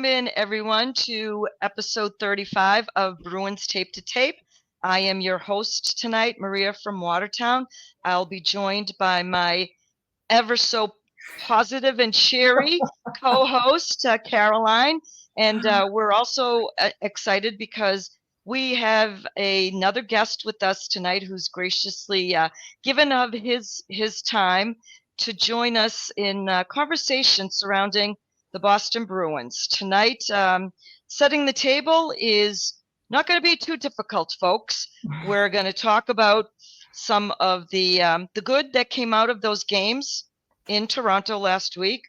Welcome in, everyone, to episode 35 of Bruins Tape to Tape. I am your host tonight, Maria from Watertown. I'll be joined by my ever so positive and cheery co-host, Caroline. And we're also excited because we have another guest with us tonight who's graciously given of his time to join us in conversation surrounding the Boston Bruins. Tonight, setting the table is not going to be too difficult, folks. We're going to talk about some of the good that came out of those games in Toronto last week.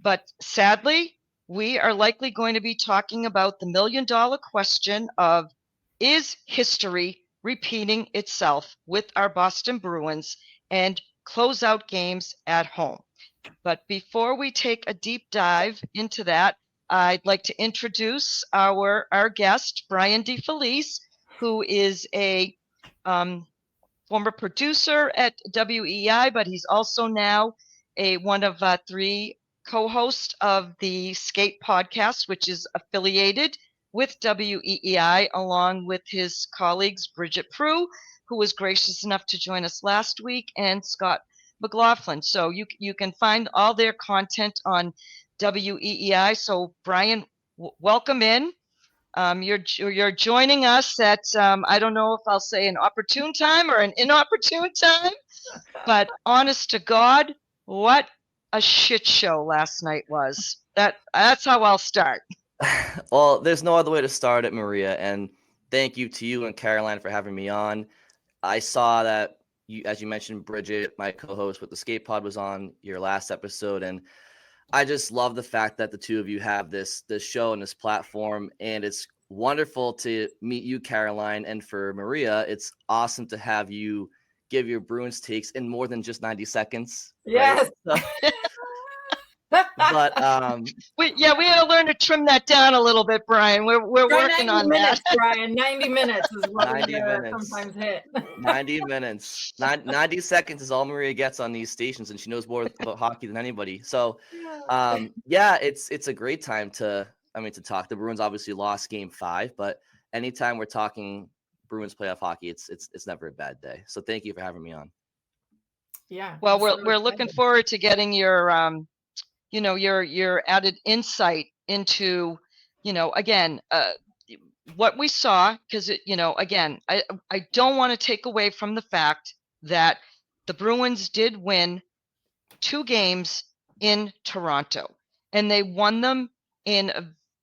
But sadly, we are likely going to be talking about the million-dollar question of, is history repeating itself with our Boston Bruins and closeout games at home? But before we take a deep dive into that, I'd like to introduce our guest, Brian deFelice, who is a former producer at WEEI, but he's also now one of three co-hosts of the Skate podcast, which is affiliated with WEEI, along with his colleagues Bridget Prue, who was gracious enough to join us last week, and Scott McLaughlin. So you can find all their content on WEEI. So Brian, welcome in. You're joining us at I don't know if I'll say an opportune time or an inopportune time, but honest to God, what a shit show last night was. That's how I'll start. Well, there's no other way to start it, Maria, and thank you to you and Caroline for having me on. I saw that you, as you mentioned, Bridget, my co-host with the Skate Pod, was on your last episode, and I just love the fact that the two of you have this show and this platform, and it's wonderful to meet you, Caroline, and for Maria, it's awesome to have you give your Bruins takes in more than just 90 seconds. Yes. Right? But we had to learn to trim that down a little bit, Brian. We're working on minutes, that. Brian. 90 minutes is what 90 we minutes. sometimes hit. 90 minutes. 90 seconds is all Maria gets on these stations, and she knows more about hockey than anybody. So, it's a great time to talk. The Bruins obviously lost Game 5, but anytime we're talking Bruins playoff hockey, it's never a bad day. So thank you for having me on. Yeah. Well, we're looking forward to getting your your added insight into, again, what we saw, because again, I don't want to take away from the fact that the Bruins did win 2 games in Toronto, and they won them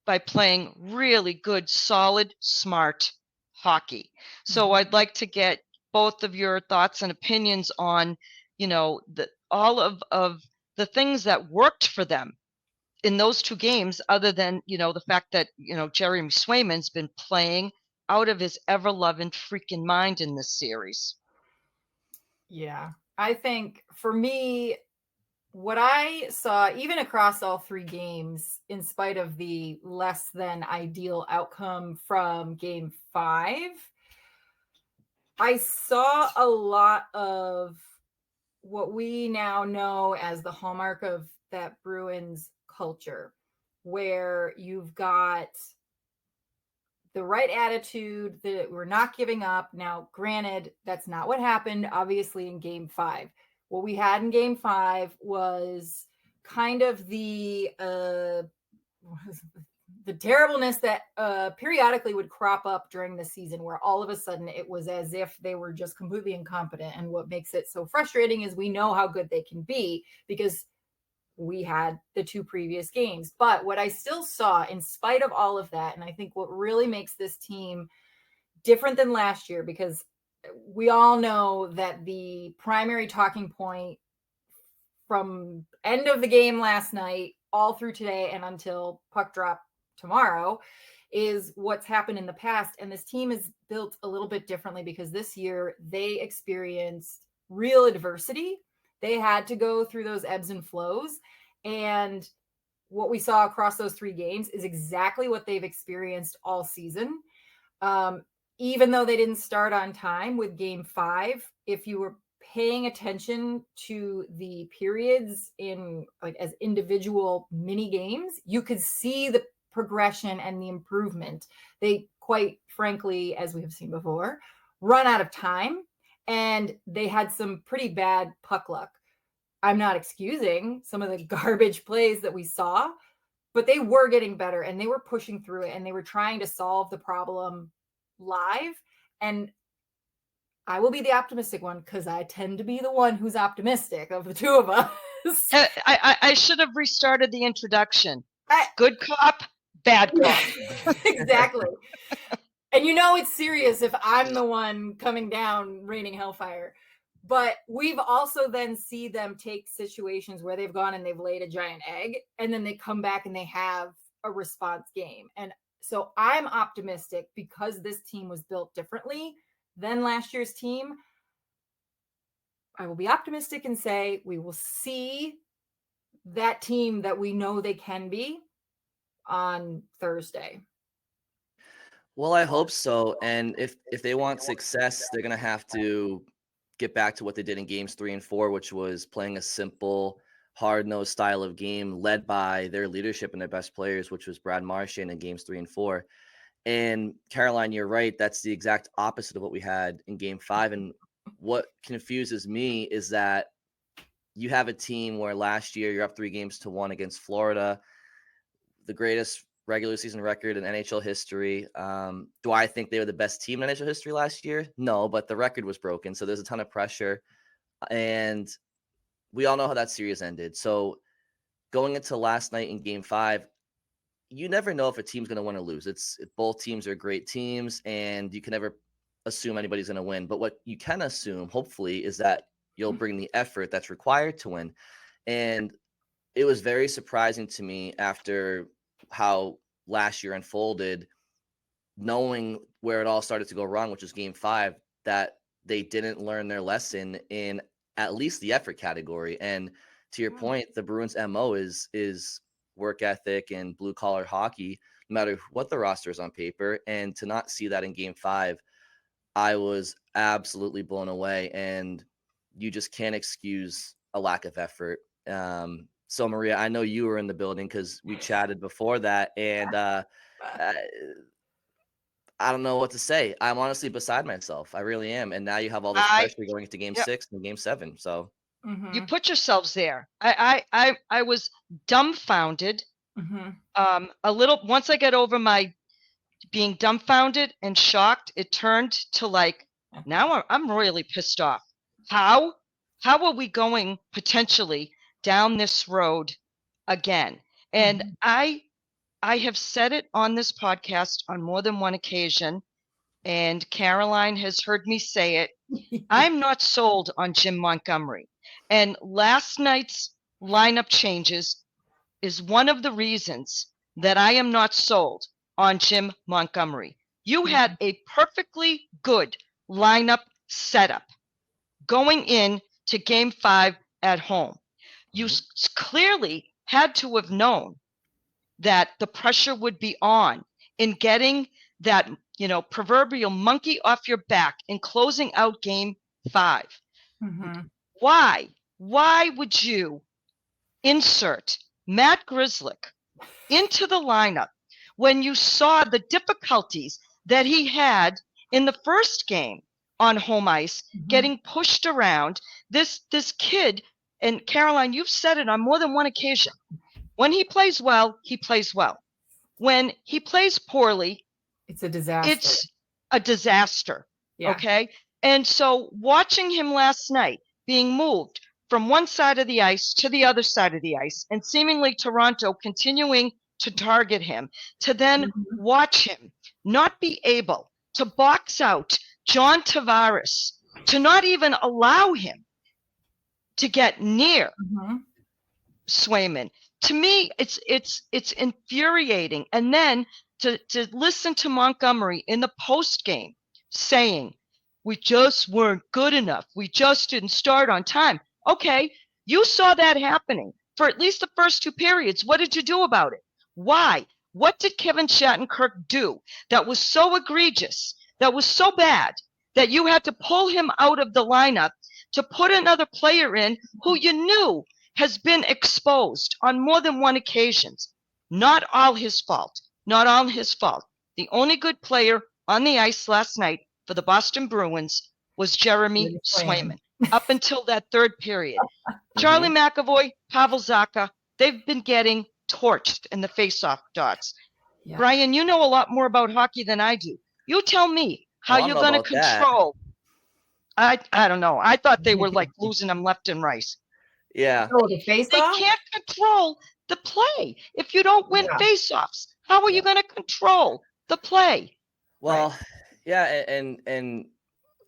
by playing really good, solid, smart hockey. So I'd like to get both of your thoughts and opinions on, all of the things that worked for them in those 2 games, other than, the fact that, Jeremy Swayman's been playing out of his ever-loving freaking mind in this series. Yeah. I think for me, what I saw, even across all 3 games, in spite of the less than ideal outcome from Game 5, I saw a lot of what we now know as the hallmark of that Bruins culture, where you've got the right attitude, that we're not giving up. Now, granted, that's not what happened, obviously, in Game 5. What we had in Game 5 was kind of the terribleness that periodically would crop up during the season, where all of a sudden it was as if they were just completely incompetent. And what makes it so frustrating is we know how good they can be because we had the 2 previous games. But what I still saw, in spite of all of that, and I think what really makes this team different than last year, because we all know that the primary talking point from end of the game last night all through today and until puck drop tomorrow is what's happened in the past. And this team is built a little bit differently because this year they experienced real adversity. They had to go through those ebbs and flows. And what we saw across those 3 games is exactly what they've experienced all season. Even though they didn't start on time with Game 5, if you were paying attention to the periods in as individual mini games, you could see the progression and the improvement. They quite frankly, as we have seen before, run out of time, and they had some pretty bad puck luck. I'm not excusing some of the garbage plays that we saw, but they were getting better and they were pushing through it and they were trying to solve the problem live. And I will be the optimistic one because I tend to be the one who's optimistic of the two of us. I should have restarted the introduction. Good cop, bad cop. Exactly. And you know it's serious if I'm the one coming down raining hellfire. But we've also then see them take situations where they've gone and they've laid a giant egg, and then they come back and they have a response game. And so I'm optimistic because this team was built differently than last year's team. I will be optimistic and say we will see that team that we know they can be on Thursday. Well, I hope so. And if they want success, they're going to have to get back to what they did in games 3 and 4, which was playing a simple, hard-nosed style of game led by their leadership and their best players, which was Brad Marchand in games 3 and 4. And Caroline, you're right. That's the exact opposite of what we had in game 5. And what confuses me is that you have a team where last year you're up 3-1 against Florida, the greatest regular season record in NHL history. Do I think they were the best team in NHL history last year? No, but the record was broken. So there's a ton of pressure. And we all know how that series ended. So going into last night in game 5, you never know if a team's going to win or lose. Both teams are great teams, and you can never assume anybody's going to win. But what you can assume, hopefully, is that you'll bring the effort that's required to win. And it was very surprising to me after how last year unfolded, knowing where it all started to go wrong, which was game 5, that they didn't learn their lesson in at least the effort category. And to your point, the Bruins MO is work ethic and blue collar hockey, no matter what the roster is on paper. And to not see that in game 5, I was absolutely blown away. And you just can't excuse a lack of effort. So Maria, I know you were in the building because we chatted before that, and I don't know what to say. I'm honestly beside myself. I really am. And now you have all this pressure going into game 6 and game 7. So you put yourselves there. I was dumbfounded. A little, once I get over my being dumbfounded and shocked, it turned to like, now I'm really pissed off. How are we going potentially down this road again? And I have said it on this podcast on more than one occasion, and Caroline has heard me say it. I'm not sold on Jim Montgomery. And last night's lineup changes is one of the reasons that I am not sold on Jim Montgomery. You had a perfectly good lineup setup going in to game 5 at home. You clearly had to have known that the pressure would be on in getting that, proverbial monkey off your back in closing out game 5. Why would you insert Matt Grzelcyk into the lineup when you saw the difficulties that he had in the first game on home ice, getting pushed around? This kid, and Caroline, you've said it on more than one occasion. When he plays well, he plays well. When he plays poorly, it's a disaster. It's a disaster. Yeah. Okay. And so watching him last night being moved from one side of the ice to the other side of the ice, and seemingly Toronto continuing to target him, to then watch him not be able to box out John Tavares, to not even allow him to get near Swayman. To me, it's infuriating. And then to listen to Montgomery in the post game saying, we just weren't good enough. We just didn't start on time. Okay, you saw that happening for at least the first 2 periods. What did you do about it? Why? What did Kevin Shattenkirk do that was so egregious, that was so bad, that you had to pull him out of the lineup to put another player in who you knew has been exposed on more than one occasion? Not all his fault. not all his fault. The only good player on the ice last night for the Boston Bruins was Jeremy Swayman up until that third period. Charlie McAvoy, Pavel Zacha, they've been getting torched in the faceoff dots. Yeah. Brian, you know a lot more about hockey than I do. You tell me how you're going to control. I don't know. I thought they were like losing them left and right. Yeah. Oh, the face-off? They can't control the play. If you don't win faceoffs, how are you going to control the play? Well, yeah, and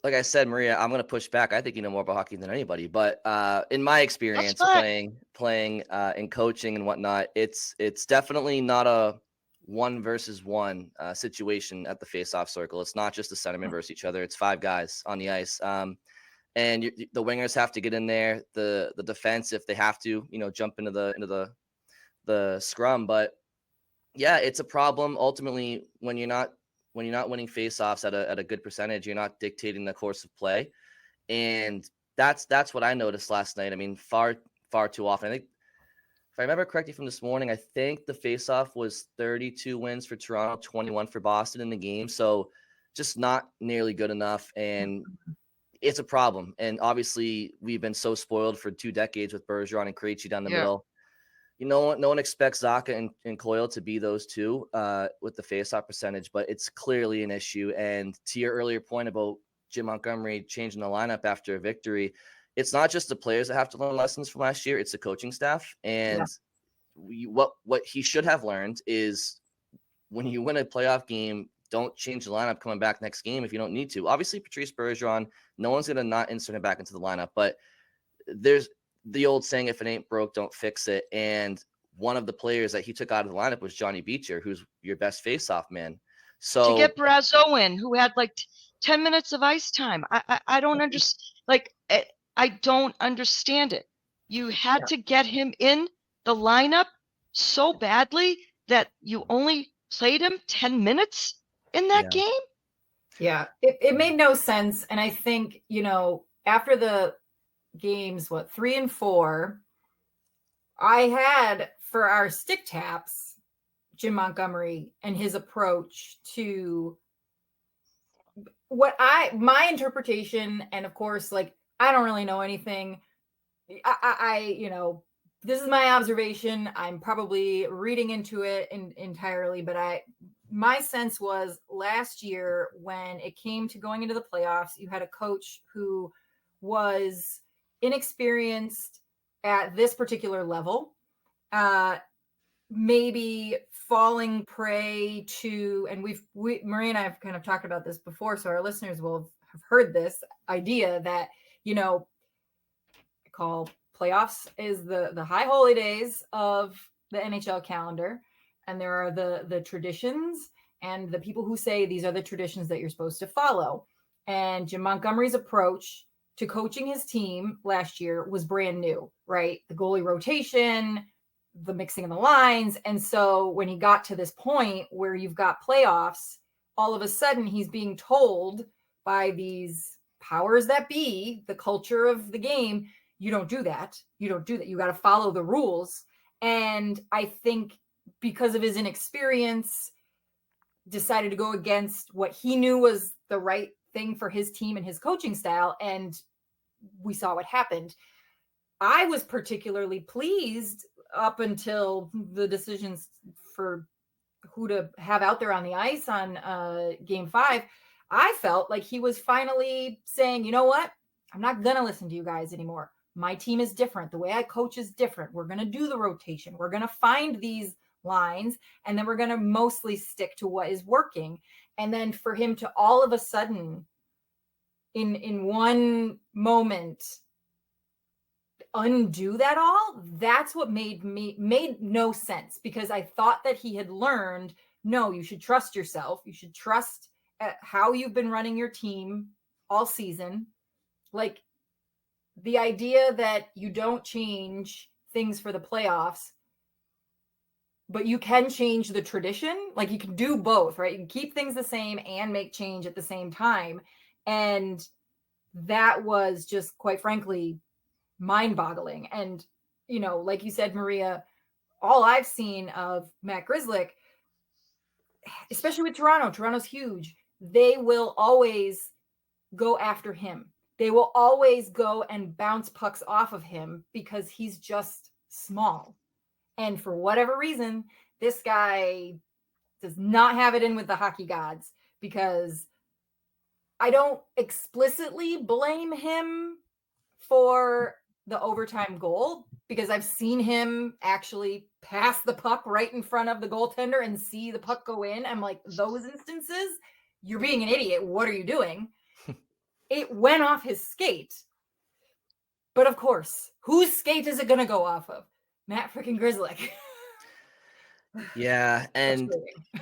like I said, Maria, I'm going to push back. I think you know more about hockey than anybody, but in my experience playing and coaching and whatnot, it's definitely not a 1-versus-1 situation at the face-off circle. It's not just the centerman versus each other. It's 5 guys on the ice. And the wingers have to get in there. The defense, if they have to, jump into the scrum. But yeah, it's a problem ultimately when you're not winning faceoffs at a good percentage. You're not dictating the course of play, and that's what I noticed last night. I mean, far too often. I think if I remember correctly from this morning, I think the faceoff was 32 wins for Toronto, 21 for Boston in the game. So just not nearly good enough, and it's a problem. And obviously, we've been so spoiled for 2 decades with Bergeron and Krejci down the middle. No one expects Zacha and Coyle to be those two with the faceoff percentage, but it's clearly an issue. And to your earlier point about Jim Montgomery changing the lineup after a victory, it's not just the players that have to learn lessons from last year; it's the coaching staff. And what he should have learned is when you win a playoff game, don't change the lineup coming back next game if you don't need to. Obviously, Patrice Bergeron, no one's going to not insert him back into the lineup, but there's the old saying, if it ain't broke, don't fix it. And one of the players that he took out of the lineup was Johnny Beecher, who's your best faceoff man. So to get Brazeau in, who had like 10 minutes of ice time. I don't understand. Like, I don't understand it. You had to get him in the lineup so badly that you only played him 10 minutes in that game. Yeah, it made no sense. And I think, after the games, 3 and 4, I had for our stick taps, Jim Montgomery and his approach to my interpretation. And of course, like, I don't really know anything. I this is my observation. I'm probably reading into it entirely, but my sense was last year when it came to going into the playoffs, you had a coach who was inexperienced at this particular level, maybe falling prey to, and Marie and I have kind of talked about this before, so our listeners will have heard this idea that, I call playoffs is the high holy days of the NHL calendar. And there are the traditions and the people who say these are the traditions that you're supposed to follow. And Jim Montgomery's approach to coaching his team last year was brand new, right? The goalie rotation, the mixing of the lines. And so when he got to this point where you've got playoffs, all of a sudden he's being told by these powers that be, the culture of the game, you don't do that. You don't do that. You got to follow the rules. And I think because of his inexperience, decided to go against what he knew was the right thing for his team and his coaching style. And we saw what happened. I was particularly pleased up until the decisions for who to have out there on the ice on game 5. I felt like he was finally saying, you know what? I'm not going to listen to you guys anymore. My team is different. The way I coach is different. We're going to do the rotation. We're going to find these lines, and then we're going to mostly stick to what is working. And then for him to all of a sudden, in one moment, undo that all, that's what made no sense, because I thought that he had learned, no, you should trust yourself. You should trust how you've been running your team all season. Like, the idea that you don't change things for the playoffs, but you can change the tradition. Like, you can do both, right? You can keep things the same and make change at the same time. And that was just, quite frankly, mind-boggling. And, like you said, Maria, all I've seen of Matt Grzelcyk, especially with Toronto. Toronto's huge. They will always go after him. They will always go and bounce pucks off of him because he's just small. And for whatever reason, this guy does not have it in with the hockey gods, because I don't explicitly blame him for the overtime goal, because I've seen him actually pass the puck right in front of the goaltender and see the puck go in. I'm like, those instances, you're being an idiot. What are you doing? It went off his skate. But of course, whose skate is it going to go off of? Matt freaking Grzelcyk. Yeah, and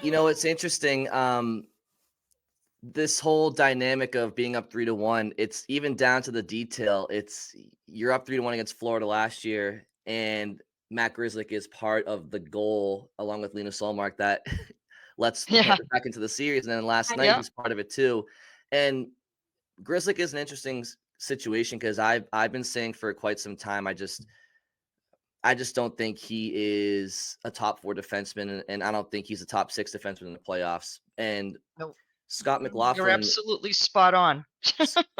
it's interesting. This whole dynamic of being up 3-1, it's even down to the detail. It's you're up 3-1 against Florida last year, and Matt Grzelcyk is part of the goal along with Linus Ullmark that lets the Panthers back into the series. And then last night he's part of it too. And Grzelcyk is an interesting situation because I've been saying for quite some time, I just don't think he is a top 4 defenseman, and I don't think he's a top 6 defenseman in the playoffs. And Scott McLaughlin, you're absolutely spot on.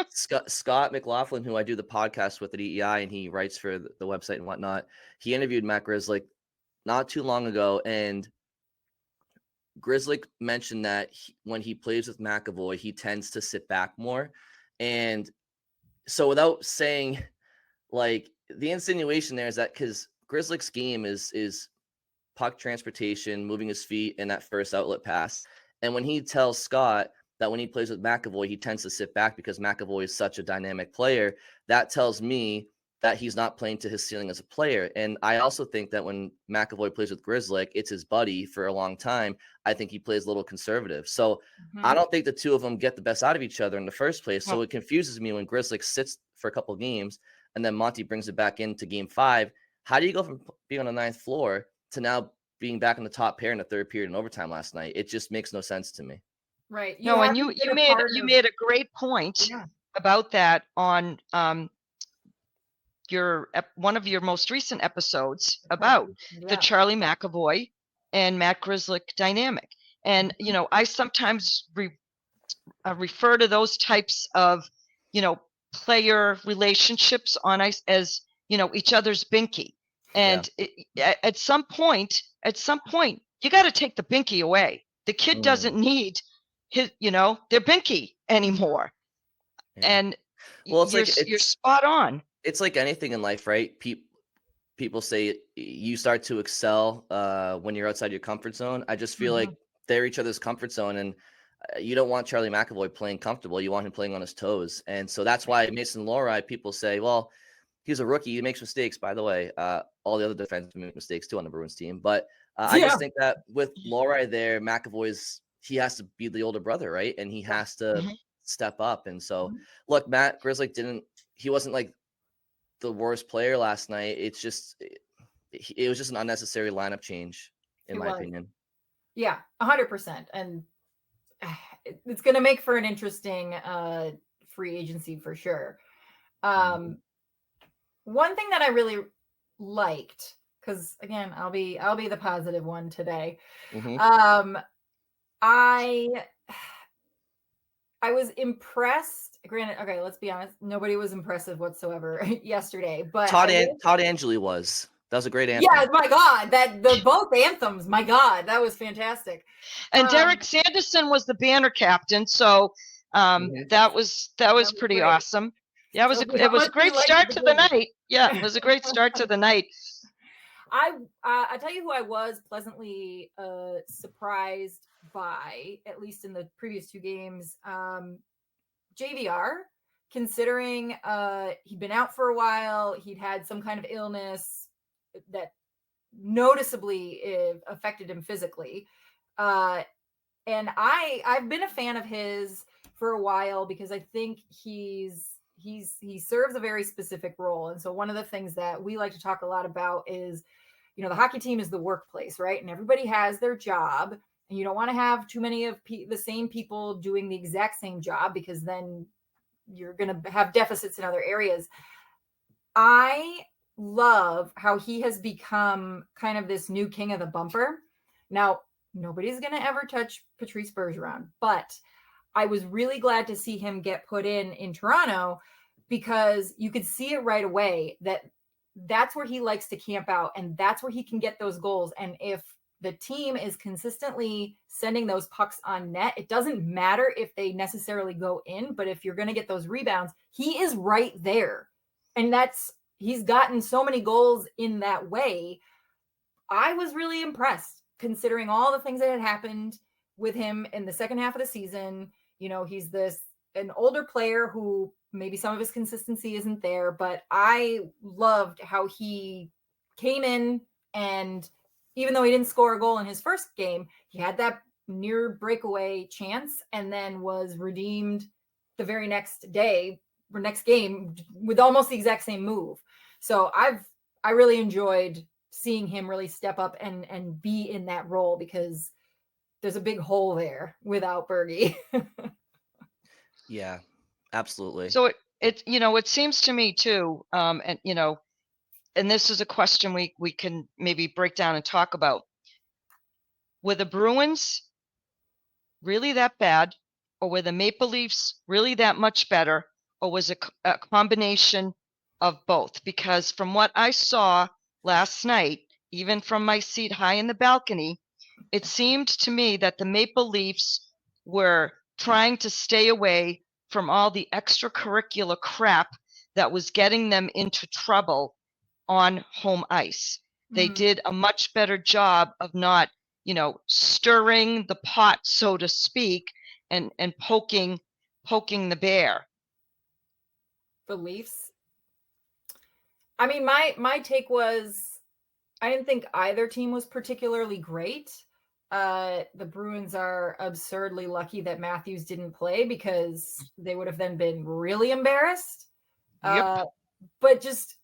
Scott McLaughlin, who I do the podcast with at WEEI, and he writes for the website and whatnot, he interviewed Matt Grzelcyk not too long ago, and Grzelcyk mentioned that when he plays with McAvoy, he tends to sit back more. And so without saying, like, the insinuation there is that because Grzelcyk's game is puck transportation, moving his feet, and that first outlet pass. And when he tells Scott that when he plays with McAvoy, he tends to sit back because McAvoy is such a dynamic player, that tells me that he's not playing to his ceiling as a player. And I also think that when McAvoy plays with Grzelcyk, it's his buddy for a long time. I think he plays a little conservative. So I don't think the two of them get the best out of each other in the first place. So it confuses me when Grzelcyk sits for a couple of games and then Monty brings it back into game 5. How do you go from being on the 9th floor to now being back in the top pair in the 3rd period in overtime last night? It just makes no sense to me. Right. You made a great point about that on one of your most recent episodes about the Charlie McAvoy and Matt Grzelcyk dynamic. And I sometimes refer to those types of player relationships on ice as each other's binky. And at some point you got to take the binky away. The kid doesn't need his their binky anymore. And well, you're spot on. It's like anything in life, right? People say you start to excel when you're outside your comfort zone. I just feel like they're each other's comfort zone, and you don't want Charlie McAvoy playing comfortable. You want him playing on his toes. And so that's why Mason Lohrei, people say, well, he's a rookie. He makes mistakes, by the way. All the other defensemen make mistakes too on the Bruins team. But I just think that with Lohrei there, he has to be the older brother, right? And he has to step up. And so, look, Matt Grzelcyk he wasn't like the worst player last night. It's just, it was just an unnecessary lineup change, in my opinion. Yeah, 100%. And it's going to make for an interesting free agency for sure. One thing that I really liked, because again, I'll be the positive one today. I was impressed. Granted, okay, let's be honest, nobody was impressive whatsoever yesterday. But Todd Angeli was. That was a great anthem. Yeah, my God, both anthems. My God, that was fantastic. And Derek Sanderson was the banner captain, so that was pretty awesome. Yeah, it was a great start to the night. Yeah, it was a great start to the night. I tell you who I was pleasantly surprised by, at least in the previous 2 games, JVR, considering he'd been out for a while, he'd had some kind of illness that noticeably affected him physically. And I've been a fan of his for a while because I think he serves a very specific role. And so one of the things that we like to talk a lot about is, the hockey team is the workplace, right? And everybody has their job, and you don't want to have too many of the same people doing the exact same job, because then you're going to have deficits in other areas. I love how he has become kind of this new king of the bumper. Now, Nobody's going to ever touch Patrice Bergeron. But I was really glad to see him get put in Toronto, because you could see it right away that that's where he likes to camp out, and that's where he can get those goals. And if the team is consistently sending those pucks on net, it doesn't matter if they necessarily go in, but if you're going to get those rebounds, he is right there. And he's gotten so many goals in that way. I was really impressed considering all the things that had happened with him in the second half of the season. He's an older player who maybe some of his consistency isn't there, but I loved how he came in, and even though he didn't score a goal in his first game, he had that near breakaway chance and then was redeemed the very next day or next game with almost the exact same move. So I really enjoyed seeing him really step up and be in that role, because there's a big hole there without Bergie. Yeah, absolutely. So it seems to me too, and this is a question we can maybe break down and talk about. Were the Bruins really that bad, or were the Maple Leafs really that much better, or was it a combination of both? Because from what I saw last night, even from my seat high in the balcony, it seemed to me that the Maple Leafs were trying to stay away from all the extracurricular crap that was getting them into trouble on home ice. They did a much better job of not, stirring the pot, so to speak, and poking the bear. The Leafs. I mean, my take was, I didn't think either team was particularly great. The Bruins are absurdly lucky that Matthews didn't play, because they would have then been really embarrassed. Yep. But just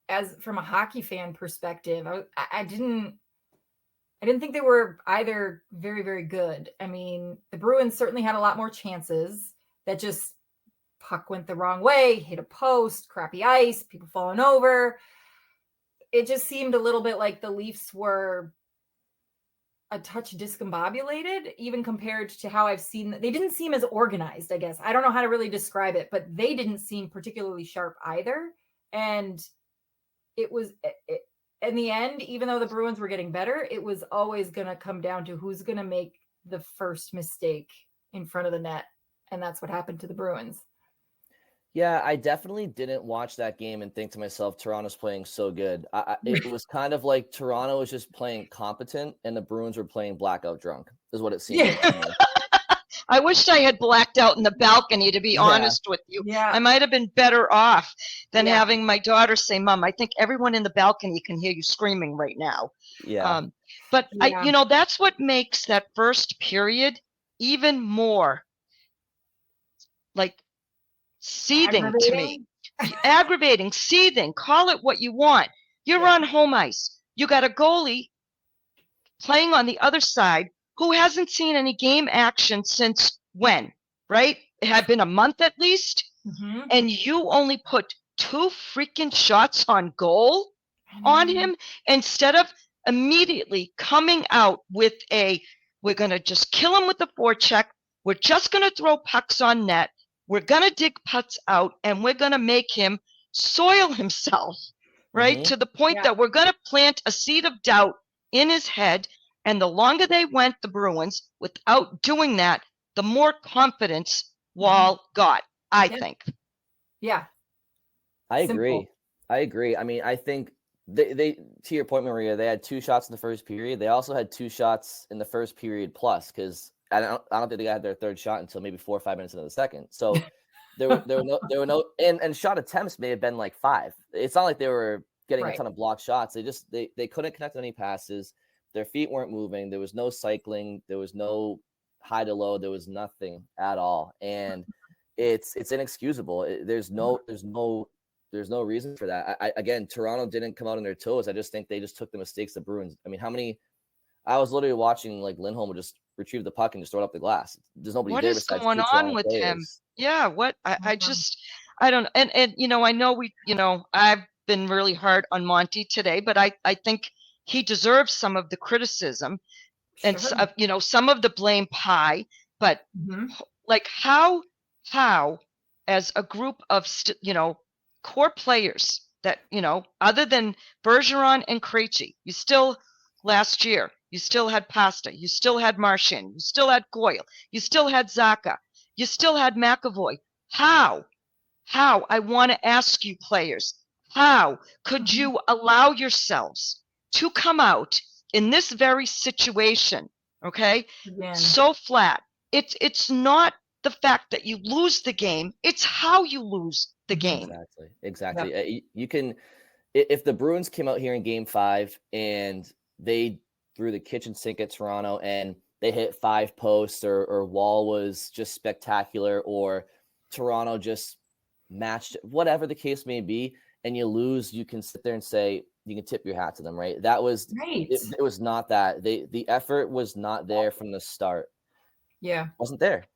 as from a hockey fan perspective, I didn't think they were either very, very good. I mean, the Bruins certainly had a lot more chances that just puck went the wrong way, hit a post, crappy ice, people falling over. It just seemed a little bit like the Leafs were a touch discombobulated, even compared to how I've seen. They didn't seem as organized, I guess. I don't know how to really describe it, but they didn't seem particularly sharp either. And it was, in the end, even though the Bruins were getting better, it was always going to come down to who's going to make the first mistake in front of the net. And that's what happened to the Bruins. Yeah, I definitely didn't watch that game and think to myself, Toronto's playing so good. It was kind of like Toronto was just playing competent and the Bruins were playing blackout drunk, is what it seemed like to me. I wished I had blacked out in the balcony, to be honest with you. Yeah. I might have been better off than having my daughter say, Mom, I think everyone in the balcony can hear you screaming right now. Yeah. But that's what makes that first period even more like seething to me. Aggravating, seething, call it what you want. You're on home ice. You got a goalie playing on the other side who hasn't seen any game action since when, right? It had been a month at least. Mm-hmm. And you only put 2 freaking shots on goal on him, instead of immediately coming out with we're going to just kill him with the forecheck. We're just going to throw pucks on net. We're going to dig putts out, and we're going to make him soil himself, right? Mm-hmm. To the point that we're going to plant a seed of doubt in his head. And the longer they went, the Bruins, without doing that, the more confidence Wall got, I think. Yeah. I agree. I mean, I think they to your point, Maria, they had 2 shots in the first period. They also had 2 shots in the first period plus, because I don't think they had their third shot until maybe 4 or 5 minutes into the second. So there were no and shot attempts may have been like 5. It's not like they were getting a ton of blocked shots. They couldn't connect any passes. Their feet weren't moving. There was no cycling. There was no high to low. There was nothing at all. And it's inexcusable. There's no reason for that. Again, Toronto didn't come out on their toes. I just think they just took the mistakes the Bruins. I mean, I was literally watching like Lindholm would just retrieve the puck and just throw it up the glass. There's nobody there besides 2 Toronto players. What is going on with him? Yeah, what I don't, and I know I've been really hard on Monty today, but I think he deserves some of the criticism. and Sure. some of the blame pie, but Mhm. like how as a group of core players that other than Bergeron and Krejci, you still last year you still had Pasta, you still had Marchand, you still had Goyle, you still had Zacha, you still had McAvoy. How I want to ask you players, how could you allow yourselves to come out in this very situation, okay, Again. so flat? It's not the fact that you lose the game, it's how you lose the game. Exactly. You can, if the Bruins came out here in Game 5 and they threw the kitchen sink at Toronto and they hit 5 posts, or Wall was just spectacular, or Toronto just matched, whatever the case may be, and you lose, you can sit there and say, you can tip your hat to them, right? That was Right. it was not that. The effort was not there from the start. Yeah. It wasn't there.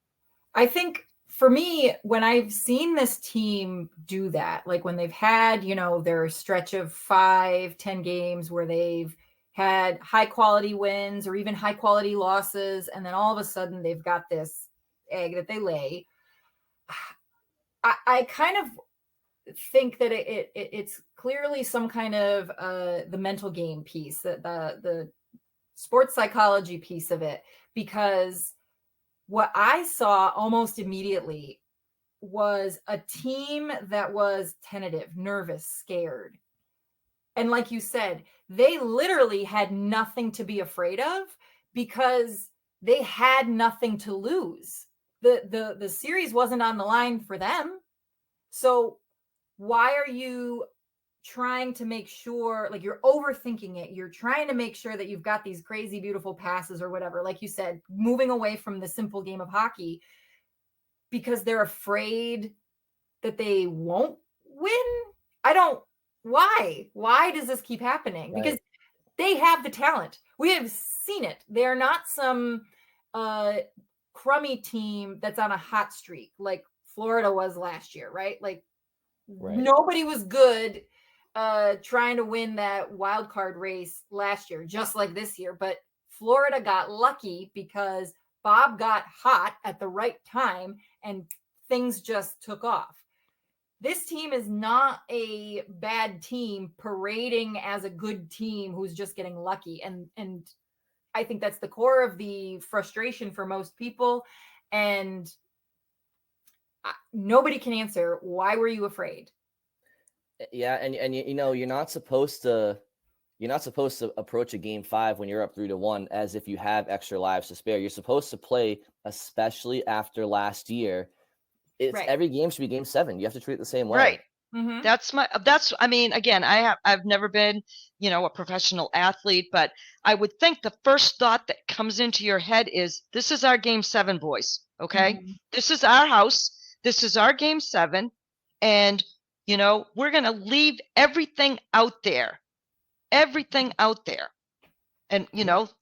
I think for me, when I've seen this team do that, like when they've had, their stretch of 5-10 games where they've had high quality wins or even high quality losses, and then all of a sudden they've got this egg that they lay, I kind of think that it's clearly some kind of the mental game piece, the sports psychology piece of it, because what I saw almost immediately was a team that was tentative, nervous, scared. And like you said, they literally had nothing to be afraid of because they had nothing to lose. The series wasn't on the line for them. So why are you trying to make sure, like, you're overthinking it? You're trying to make sure that you've got these crazy, beautiful passes or whatever. Like you said, moving away from the simple game of hockey because they're afraid that they won't win. Why does this keep happening? Right. Because they have the talent. We have seen it. They're not some crummy team that's on a hot streak like Florida was last year, right? Like, Right. nobody was good trying to win that wild card race last year, just like this year. But Florida got lucky because Bob got hot at the right time and things just took off. This team is not a bad team parading as a good team who's just getting lucky. And I think that's the core of the frustration for most people. And nobody can answer, why were you afraid? Yeah, and you're not supposed to approach a Game 5 when you're up 3-1 as if you have extra lives to spare. You're supposed to play, especially after last year. Right. Every game should be Game 7. You have to treat it the same way. Right. Mm-hmm. I mean, again, I've never been, a professional athlete, but I would think the first thought that comes into your head is, this is our Game 7, boys. Okay. Mm-hmm. This is our house. This is our Game 7. And, we're going to leave everything out there. And,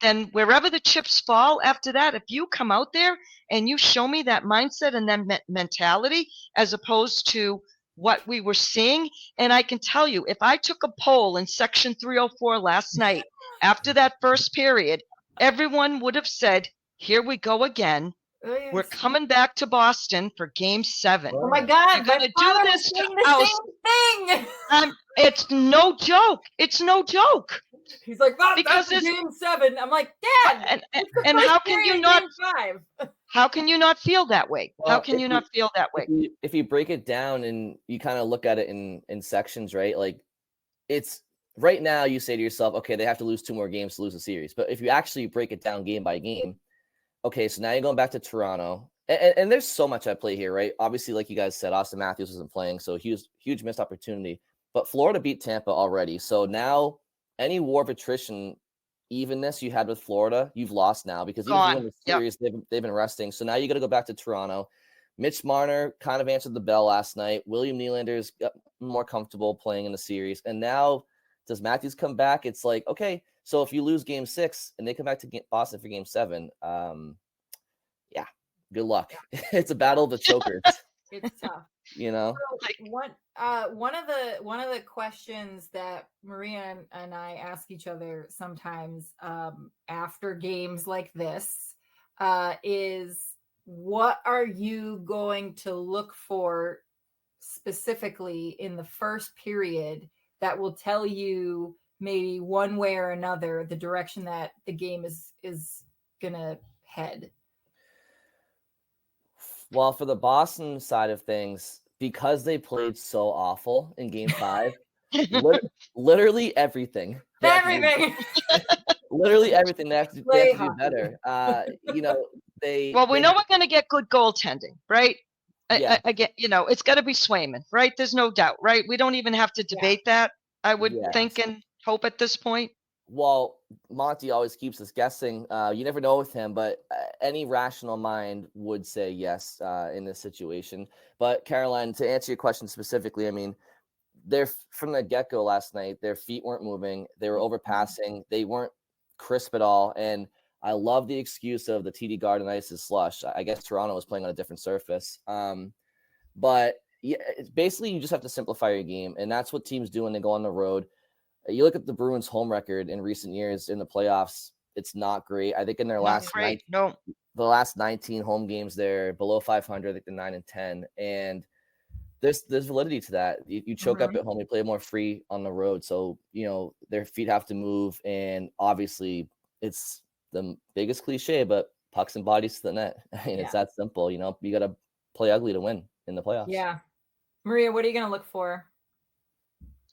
then wherever the chips fall after that, if you come out there and you show me that mindset and that mentality, as opposed to what we were seeing. And I can tell you, if I took a poll in section 304 last night, after that first period, everyone would have said, here we go again. We're coming back to Boston for Game 7. Oh my God, you're going to do this to us. Same thing. It's no joke. It's no joke. He's like, well, because that's Game 7. I'm like, Dad, and how can you not? Game 5. How can you not feel that way? Well, how can you not feel that way? If you break it down and you kind of look at it in sections, right? Like, it's right now you say to yourself, okay, they have to lose 2 more games to lose the series. But if you actually break it down game by game, okay, so now you're going back to Toronto. And there's so much at play here, right? Obviously, like you guys said, Austin Matthews isn't playing, so huge missed opportunity. But Florida beat Tampa already. So now any war of attrition, evenness you had with Florida, you've lost now, because even if you win the series, they've been resting. So now you got to go back to Toronto. Mitch Marner kind of answered the bell last night. William Nylander's got more comfortable playing in the series. And now, does Matthews come back? It's like, okay, so if you lose Game 6 and they come back to Boston for Game 7, good luck. It's a battle of the chokers. It's tough. So, what one of the questions that Maria and I ask each other sometimes after games like this is, what are you going to look for specifically in the first period that will tell you maybe one way or another the direction that the game is gonna head? Well, for the Boston side of things, because they played so awful in Game 5, literally everything. Everything. Literally everything. They have to Play do hockey. better. Well, we know we're going to get good goaltending, right? Yeah. Again, it's got to be Swayman, right? There's no doubt, right? We don't even have to debate that, I would think and hope at this point. Well, Monty always keeps us guessing. You never know with him, but any rational mind would say yes in this situation. But Caroline, to answer your question specifically, I mean, they're from the get-go last night, their feet weren't moving. They were overpassing. They weren't crisp at all. And I love the excuse of the TD Garden ice is slush. I guess Toronto was playing on a different surface. But yeah, it's basically you just have to simplify your game. And that's what teams do when they go on the road. You look at the Bruins' home record in recent years in the playoffs, it's not great. I think in their the last 19 home games, they're below 500. I think they're 9-10. And there's validity to that. You choke up at home, you play more free on the road. So, their feet have to move. And obviously, it's the biggest cliche, but pucks and bodies to the net. I mean, it's that simple. You got to play ugly to win in the playoffs. Yeah. Maria, what are you going to look for?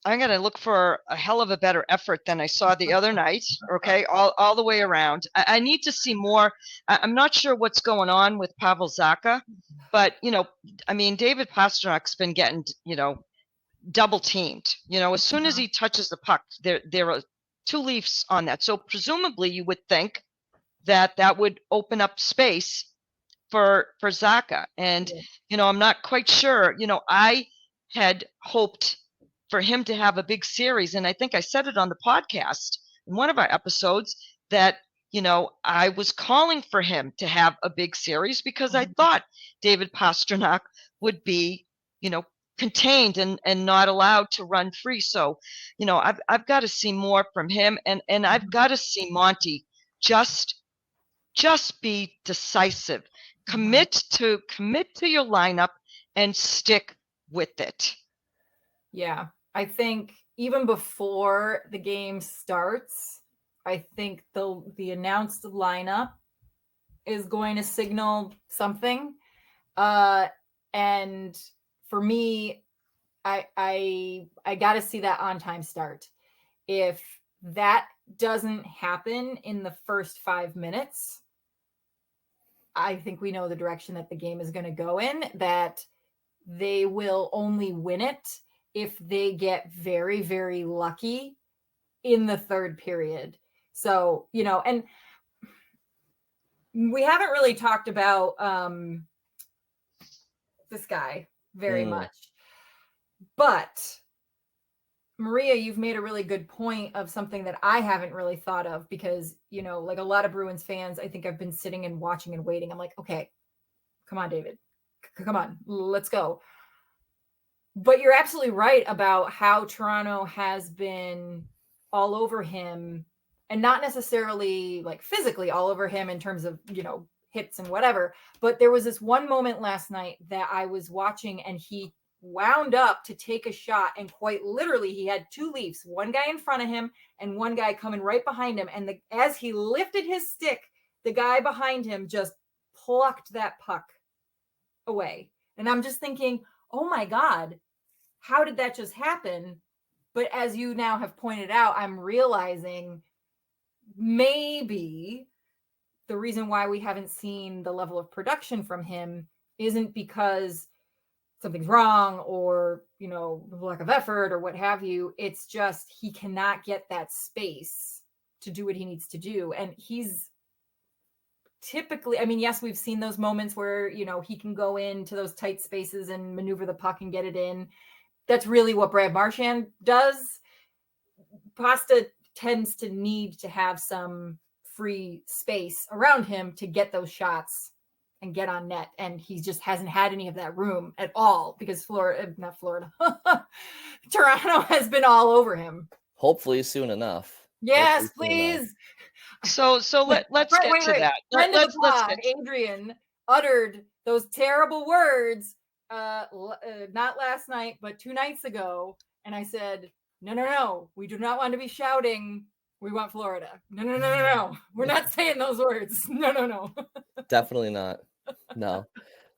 I'm going to look for a hell of a better effort than I saw the other night. Okay. All the way around. I need to see more. I'm not sure what's going on with Pavel Zacha, but David Pasternak's been getting, double teamed, as soon as he touches the puck, there are two Leafs on that. So presumably you would think that would open up space for Zacha. And, I'm not quite sure, I had hoped for him to have a big series. And I think I said it on the podcast in one of our episodes that, I was calling for him to have a big series because I thought David Pastrnak would be, contained and not allowed to run free. So, I've got to see more from him, and I've got to see Monty just be decisive. Commit to your lineup and stick with it. Yeah. I think even before the game starts, I think the announced lineup is going to signal something. And for me, I got to see that on time start. If that doesn't happen in the first 5 minutes, I think we know the direction that the game is going to go in, that they will only win it if they get very, very lucky in the third period. So, and we haven't really talked about this guy very much. But Maria, you've made a really good point of something that I haven't really thought of because, like a lot of Bruins fans, I think I've been sitting and watching and waiting. I'm like, okay, come on, David. Come on, let's go. But you're absolutely right about how Toronto has been all over him, and not necessarily like physically all over him in terms of, hits and whatever. But there was this one moment last night that I was watching and he wound up to take a shot, and quite literally he had two Leafs, one guy in front of him and one guy coming right behind him. And as he lifted his stick, the guy behind him just plucked that puck away. And I'm just thinking, oh my God, how did that just happen? But as you now have pointed out, I'm realizing maybe the reason why we haven't seen the level of production from him isn't because something's wrong or, lack of effort or what have you. It's just he cannot get that space to do what he needs to do. And he's typically, yes, we've seen those moments where, he can go into those tight spaces and maneuver the puck and get it in. That's really what Brad Marchand does. Pasta tends to need to have some free space around him to get those shots and get on net. And he just hasn't had any of that room at all because Toronto has been all over him. Hopefully soon enough. Yes, please. So let's get to that. Friend of the Let's pod, get Adrian uttered those terrible words not last night, but 2 nights ago. And I said, no, we do not want to be shouting. We want Florida. No. We're not saying those words. No. Definitely not. No.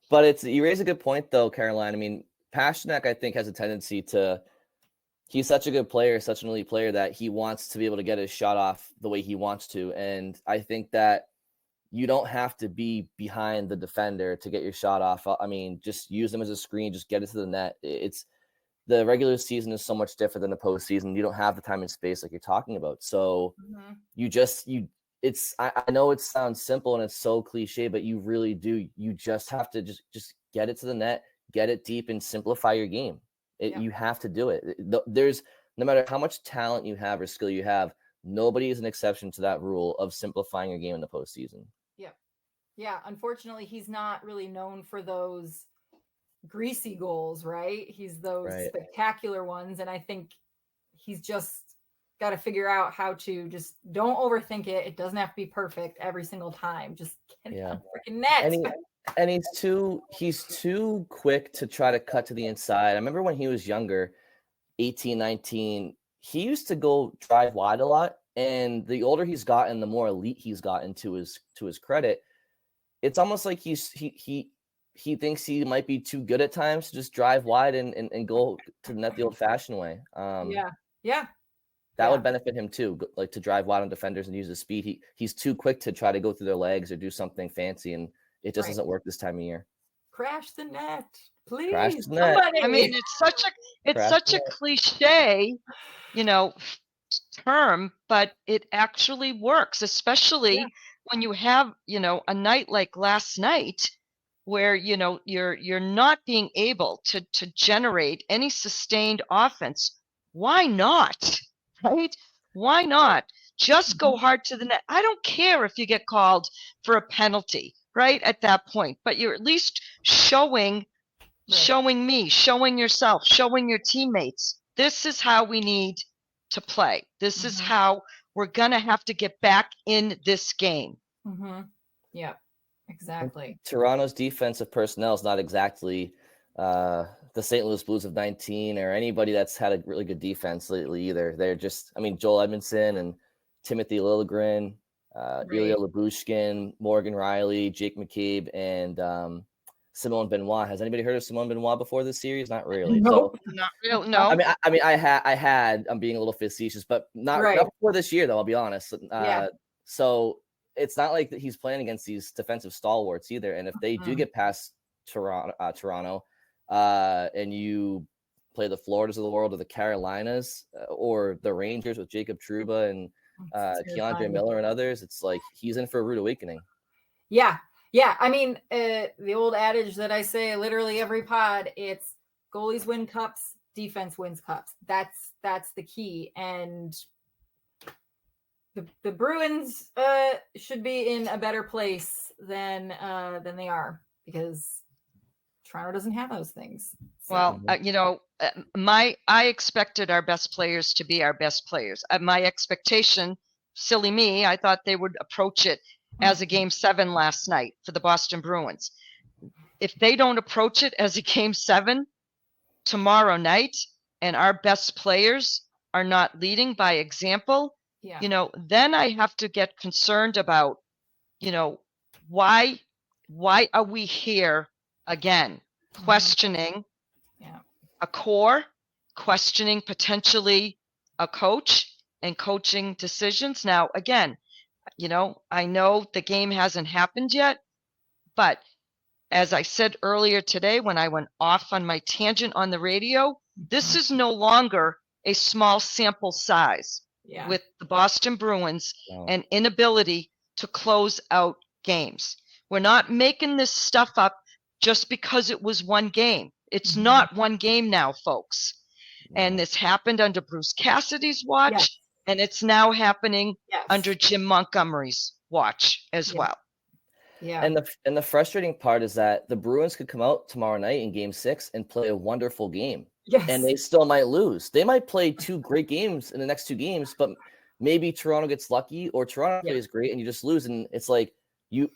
But you raise a good point, though, Caroline. I mean, Pasternak, I think, has a tendency to – he's such a good player, such an elite player, that he wants to be able to get his shot off the way he wants to. And I think that you don't have to be behind the defender to get your shot off. I mean, just use them as a screen. Just get it to the net. The regular season is so much different than the postseason. You don't have the time and space like you're talking about. So I know it sounds simple and it's so cliche, but you really do. You just have to just get it to the net, get it deep, and simplify your game. You have to do it. There's no matter how much talent you have or skill you have, nobody is an exception to that rule of simplifying your game in the postseason. Yeah. Unfortunately, he's not really known for those greasy goals, right? He's those spectacular ones. And I think he's just got to figure out how to just don't overthink it. It doesn't have to be perfect every single time. Just get it on the freaking net. And he's too quick to try to cut to the inside. I remember when he was younger, 18, 19, he used to go drive wide a lot. And the older he's gotten, the more elite he's gotten, to his credit. It's almost like he thinks he might be too good at times to just drive wide and go to the net the old-fashioned way. That would benefit him too, like to drive wide on defenders and use his speed. He's too quick to try to go through their legs or do something fancy, and it just doesn't work this time of year. Crash the net, please. Crash the net. Somebody. I mean, it's such a cliche, term, but it actually works, especially when you have, a night like last night where, you're not being able to generate any sustained offense. Why not? Right? Why not? Just go hard to the net. I don't care if you get called for a penalty, right, at that point, but you're at least showing me, showing yourself, showing your teammates, this is how we need to play. This is how we're going to have to get back in this game. Yeah, exactly. And Toronto's defensive personnel is not exactly the St. Louis Blues of 19 or anybody that's had a really good defense lately either. They're just, Joel Edmondson and Timothy Liljegren, Ilya Lyubushkin, Morgan Riley, Jake McCabe, and Simone Benoit. Has anybody heard of Simone Benoit before this series? Not really. Nope. So, Not real. No. I had. I'm being a little facetious, but not before this year, though. I'll be honest. So it's not like that he's playing against these defensive stalwarts either. And if they do get past Toronto, and you play the Floridas of the world or the Carolinas or the Rangers with Jacob Trouba and Keandre Miller and others, it's like he's in for a rude awakening. Yeah. I mean, the old adage that I say literally every pod, it's goalies win cups, defense wins cups. That's the key. And the Bruins should be in a better place than they are because Toronto doesn't have those things. So. Well, I expected our best players to be our best players. My expectation, silly me, I thought they would approach it as a Game 7 last night for the Boston Bruins. If they don't approach it as a Game 7 tomorrow night and our best players are not leading by example, then I have to get concerned about, why are we here again? Questioning a core, questioning potentially a coach and coaching decisions. Now, again, I know the game hasn't happened yet, but as I said earlier today, when I went off on my tangent on the radio, this is no longer a small sample size with the Boston Bruins and inability to close out games. We're not making this stuff up just because it was one game. It's not one game now, folks. And this happened under Bruce Cassidy's watch. And it's now happening under Jim Montgomery's watch as well. Yeah. And the frustrating part is that the Bruins could come out tomorrow night in Game 6 and play a wonderful game, Yes. and they still might lose. They might play 2 great games in the next 2 games, but maybe Toronto gets lucky, or Toronto plays great and you just lose. And it's like you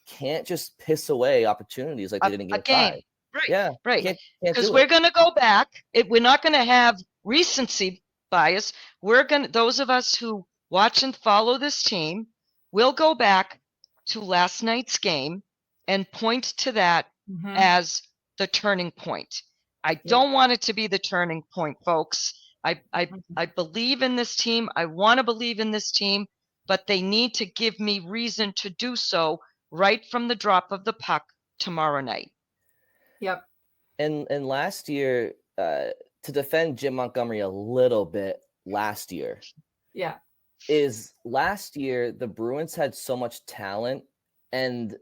can't just piss away opportunities like they did in A Game game. 5. Right. Yeah, Right. can't Because do we're it. going to go back. We're not going to have recency bias. Those of us who watch and follow this team will go back to last night's game and point to that as the turning point. I don't want it to be the turning point, folks. I believe in this team. I want to believe in this team, but they need to give me reason to do so right from the drop of the puck tomorrow night. Yep. And last year, to defend Jim Montgomery a little bit last year, is last year the Bruins had so much talent, and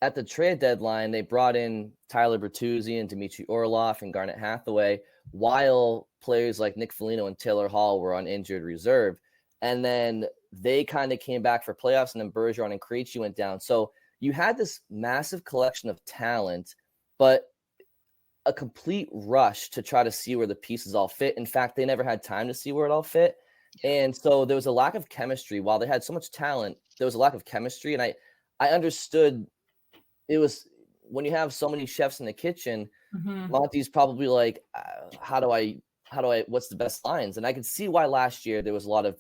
at the trade deadline, they brought in Tyler Bertuzzi and Dmitry Orlov and Garnet Hathaway, while players like Nick Foligno and Taylor Hall were on injured reserve. And then they kind of came back for playoffs, and then Bergeron and Krejci went down. So you had this massive collection of talent, but a complete rush to try to see where the pieces all fit. In fact, they never had time to see where it all fit. And so there was a lack of chemistry. While they had so much talent, there was a lack of chemistry. And I understood it was when you have so many chefs in the kitchen, Monty's probably like, how do I, what's the best lines? And I could see why last year there was a lot of,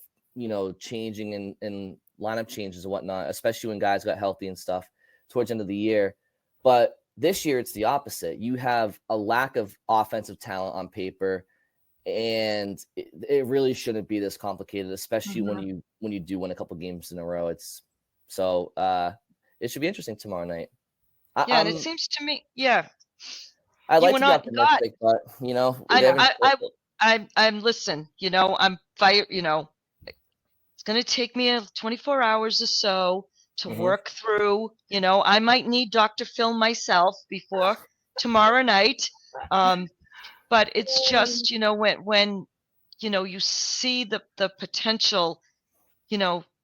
changing and lineup changes and whatnot, especially when guys got healthy and stuff towards the end of the year. But this year it's the opposite. You have a lack of offensive talent on paper, and it really shouldn't be this complicated, especially when you do win a couple games in a row. It should be interesting tomorrow night. And it seems to me, I like to be not optimistic, but I'm listen. I'm fired. It's going to take me 24 hours or so to work through. I might need Dr. Phil myself before tomorrow night. But it's just when you see the potential,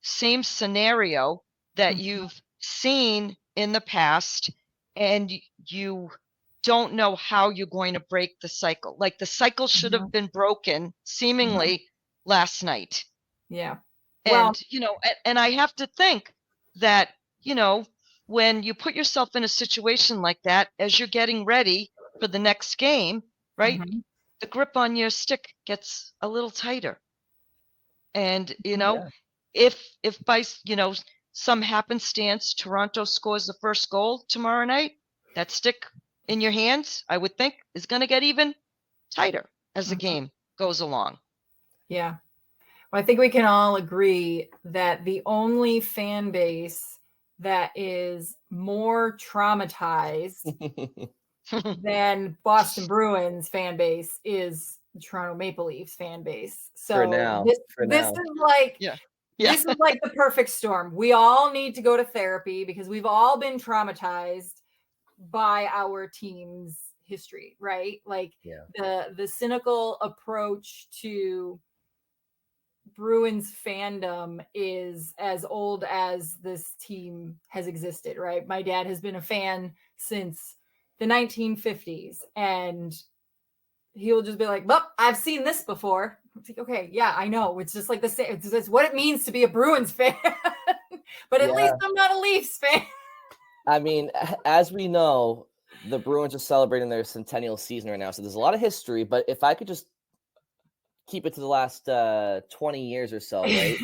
same scenario that you've seen in the past, and you don't know how you're going to break the cycle. Like the cycle should have been broken seemingly last night. Yeah. And, and I have to think that, when you put yourself in a situation like that, as you're getting ready for the next game, right? The grip on your stick gets a little tighter. And, if by, some happenstance, Toronto scores the first goal tomorrow night, that stick in your hands, I would think, is going to get even tighter as the game goes along. Yeah. Well, I think we can all agree that the only fan base that is more traumatized than Boston Bruins fan base is Toronto Maple Leafs fan base. So for now, this is like this is like the perfect storm. We all need to go to therapy because we've all been traumatized by our team's history, right? Like the cynical approach to Bruins fandom is as old as this team has existed, right? My dad has been a fan since the 1950s, and he'll just be like, well, I've seen this before. It's like, okay, yeah, I know. It's just like the same. It's what it means to be a Bruins fan. But at least I'm not a Leafs fan. I mean, as we know, the Bruins are celebrating their centennial season right now. So there's a lot of history. But if I could just keep it to the last 20 years or so, right?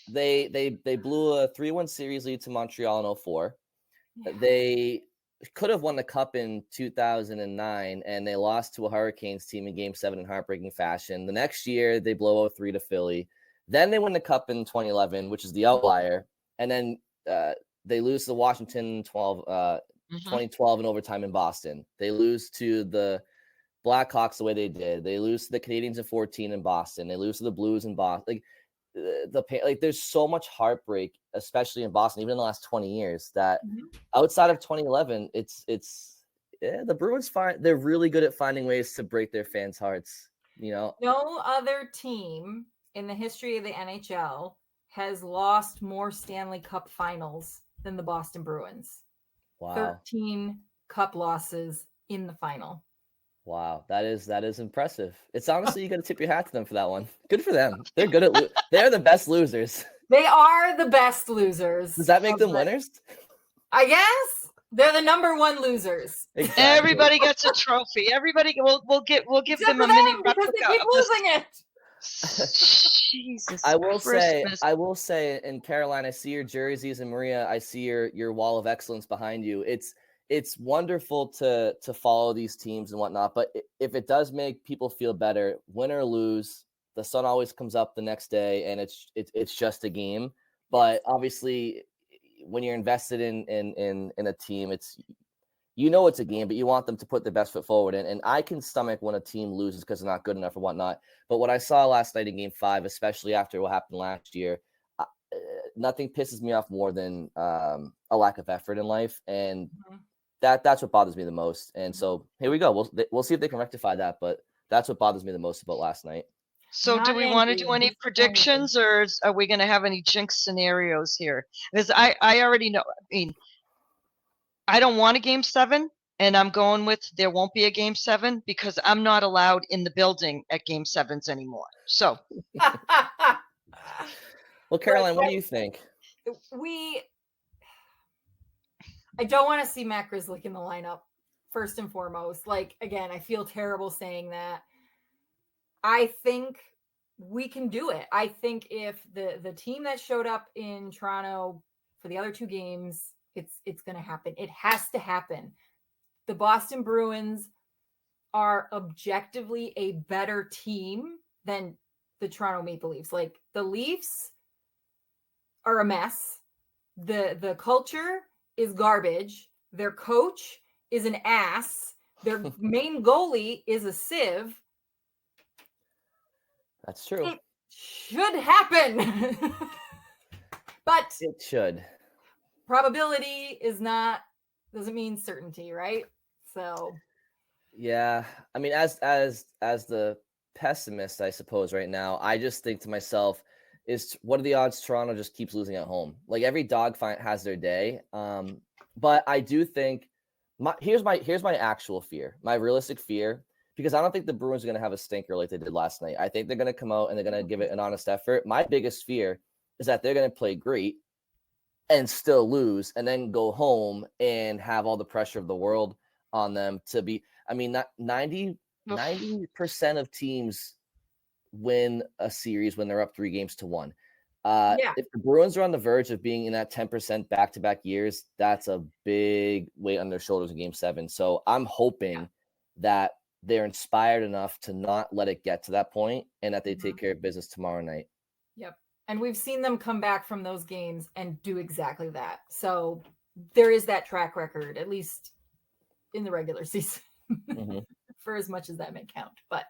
They blew a 3-1 series lead to Montreal in 2004. They could have won the cup in 2009, and they lost to a Hurricanes team in Game 7 in heartbreaking fashion. The next year, they blow 0-3 to Philly. Then they win the cup in 2011, which is the outlier. And then they lose to Washington 2012 in overtime in Boston. They lose to the Blackhawks the way they did. They lose to the Canadiens in 2014 in Boston. They lose to the Blues in Boston. There's so much heartbreak, especially in Boston, even in the last 20 years, that outside of 2011, the Bruins they're really good at finding ways to break their fans' hearts. No other team in the history of the NHL has lost more Stanley Cup finals than the Boston Bruins. Wow. 13 cup losses in the final. Wow, that is impressive. It's honestly, you got to tip your hat to them for that one. Good for them. They're good at they're the best losers. They are the best losers. Does that make them winners? I guess they're the number one losers. Exactly. Everybody gets a trophy. Everybody, we'll give Except them for a mini them, because replica they keep of this. losing it. Jesus I will Christmas. say, in Caroline, I see your jerseys, and Maria, I see your wall of excellence behind you. It's wonderful to follow these teams and whatnot, but if it does make people feel better, win or lose, the sun always comes up the next day, and it's just a game. But obviously, when you're invested in a team, it's a game, but you want them to put their best foot forward. And I can stomach when a team loses because they're not good enough or whatnot. But what I saw last night in Game 5, especially after what happened last year, nothing pisses me off more than a lack of effort in life, and that's what bothers me the most. And so here we go. We'll see if they can rectify that. But that's what bothers me the most about last night. So do we want to do any predictions, or are we going to have any jinx scenarios here? Because I already know. I mean, I don't want a Game 7, and I'm going with there won't be a Game 7 because I'm not allowed in the building at Game 7s anymore. So. Well, Caroline, what do you think? I don't want to see Matt Grzelcyk in the lineup, first and foremost. Like, again, I feel terrible saying that. I think we can do it. I think if the team that showed up in Toronto for the other two games, it's going to happen. It has to happen. The Boston Bruins are objectively a better team than the Toronto Maple Leafs. Like, the Leafs are a mess. The culture is garbage. Their coach is an ass. Their main goalie is a sieve. That's true. It should happen. But it should. Probability doesn't mean certainty, right? So yeah, I mean, as the pessimist, I suppose right now, I just think to myself, what are the odds Toronto just keeps losing at home? Like, every dogfight has their day. But I do think here's my actual fear, my realistic fear, because I don't think the Bruins are going to have a stinker like they did last night. I think they're going to come out and they're going to give it an honest effort. My biggest fear is that they're going to play great and still lose, and then go home and have all the pressure of the world on them to be. I mean, not 90% of teams win a series when they're up 3-1. If the Bruins are on the verge of being in that 10% back-to-back years, that's a big weight on their shoulders in Game 7. So I'm hoping that they're inspired enough to not let it get to that point, and that they take care of business tomorrow night. Yep. And we've seen them come back from those games and do exactly that. So there is that track record, at least in the regular season, for as much as that may count. But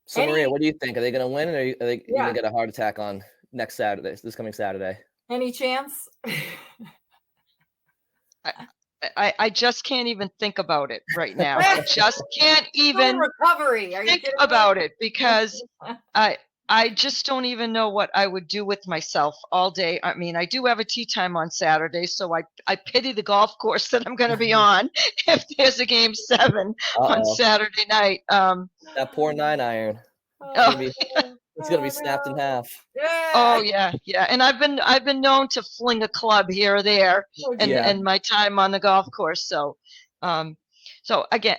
so, Maria, what do you think? Are they going to win, or are they going to get a heart attack on this coming Saturday? Any chance? I just can't even think about it right now. I just can't even think about it, because I just don't even know what I would do with myself all day. I mean, I do have a tea time on Saturday, so I pity the golf course that I'm going to be on if there's a Game 7 on Saturday night. That poor 9-iron. It's going to be snapped in half. Oh yeah. And I've been known to fling a club here or there in my time on the golf course. So, so again,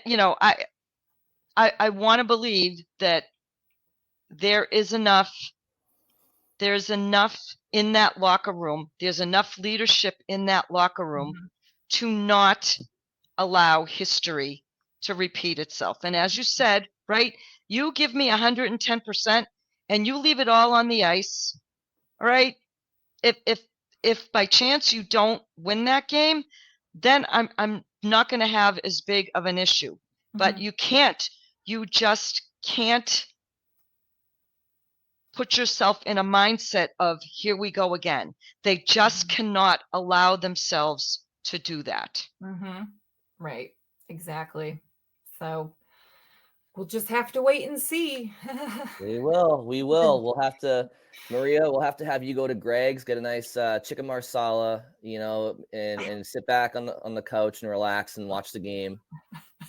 I want to believe that there's enough in that locker room. There's enough leadership in that locker room to not allow history to repeat itself. And as you said, right, you give me 110% and you leave it all on the ice. All right. If by chance you don't win that game, then I'm not going to have as big of an issue. But you just can't put yourself in a mindset of here we go again. They just cannot allow themselves to do that. Right. Exactly. So We'll just have to wait and see. We will. We'll have to, Maria, we'll have to have you go to Greg's, get a nice chicken marsala, and sit back on the couch and relax and watch the game.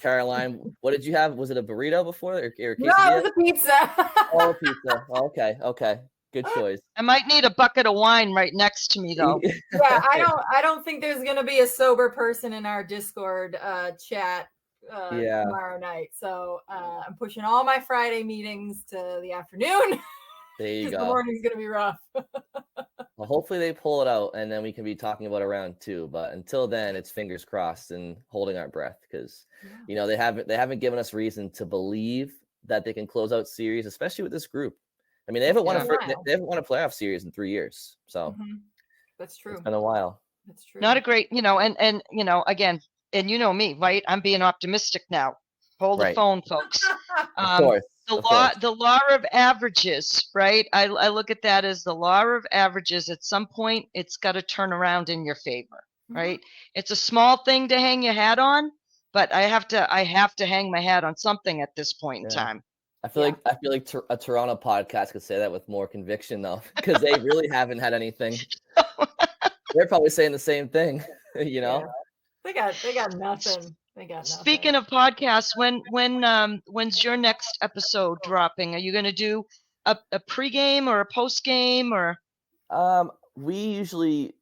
Caroline, what did you have? Was it a burrito before or a No, quesadilla? it was a pizza. Oh, pizza. Oh, okay. Good choice. I might need a bucket of wine right next to me though. Yeah, I don't think there's gonna be a sober person in our Discord chat tomorrow night. So I'm pushing all my Friday meetings to the afternoon. There you go. The morning's gonna be rough. Well, hopefully they pull it out and then we can be talking about it round 2. But until then, it's fingers crossed and holding our breath because they haven't given us reason to believe that they can close out series, especially with this group. I mean, they haven't won a playoff series in 3 years. So that's true. It's been a while. That's true. Not a great, and again, and you know me, right? I'm being optimistic now. Hold the phone, folks. Of course. The law of averages, right? I look at that as the law of averages. At some point, it's got to turn around in your favor, right? It's a small thing to hang your hat on, but I have to hang my hat on something at this point in time. I feel like a Toronto podcast could say that with more conviction though, because they really haven't had anything. They're probably saying the same thing, Yeah. They got nothing. Speaking of podcasts, when's your next episode dropping? Are you going to do a pregame or a postgame or? We usually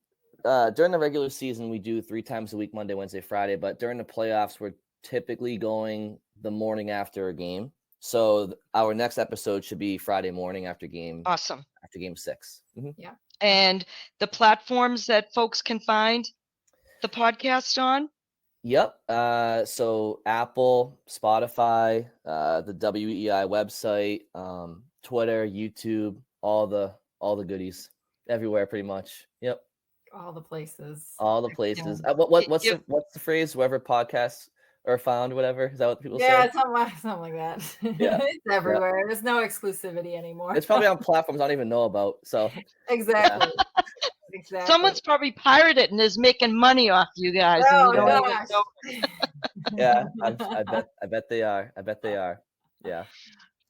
during the regular season we do 3 times a week, Monday, Wednesday, Friday. But during the playoffs, we're typically going the morning after a game. So our next episode should be Friday morning after game. Awesome. After game 6. Yeah. And the platforms that folks can find the podcast on? Yep. So Apple, Spotify, the WEEI website, Twitter, YouTube, all the goodies, everywhere pretty much. Yep. All the places. What's the phrase? Wherever podcasts are found, whatever. Is that what people say? Yeah, something like that. Yeah. It's everywhere. There's no exclusivity anymore. It's probably on platforms I don't even know about. So exactly. Exactly. Someone's probably pirated and is making money off you guys. Oh, and you don't even know. Yeah, I bet they are. Yeah.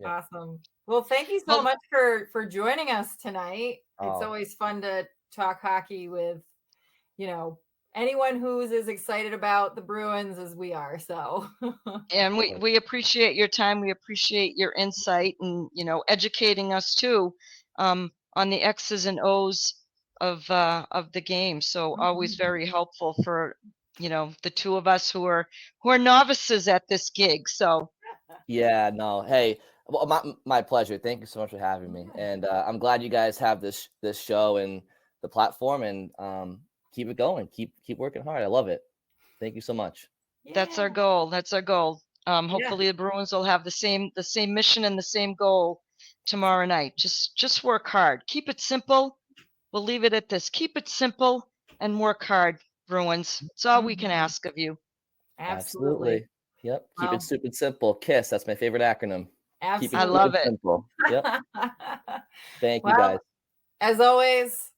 Awesome. Well, thank you so much for joining us tonight. It's always fun to talk hockey with, anyone who's as excited about the Bruins as we are. So, and we appreciate your time. We appreciate your insight and, educating us too, on the X's and O's of the game. So always very helpful for, the two of us who are novices at this gig. So. Yeah, no. Hey, well, my pleasure. Thank you so much for having me. And I'm glad you guys have this show and the platform, and keep it going. Keep working hard. I love it. Thank you so much. Yeah. That's our goal. Hopefully the Bruins will have the same mission and the same goal tomorrow night. Just work hard. Keep it simple. We'll leave it at this. Keep it simple and work hard, Bruins. It's all we can ask of you. Absolutely. Yep. Keep it stupid simple. KISS. That's my favorite acronym. Absolutely. I love it. Simple. Yep. Thank you, guys. As always,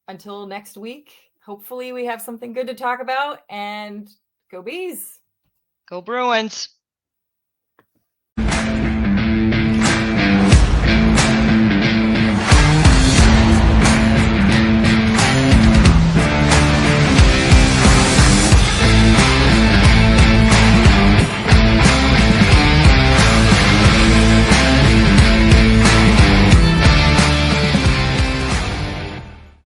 until next week, hopefully we have something good to talk about, and go Bees. Go Bruins.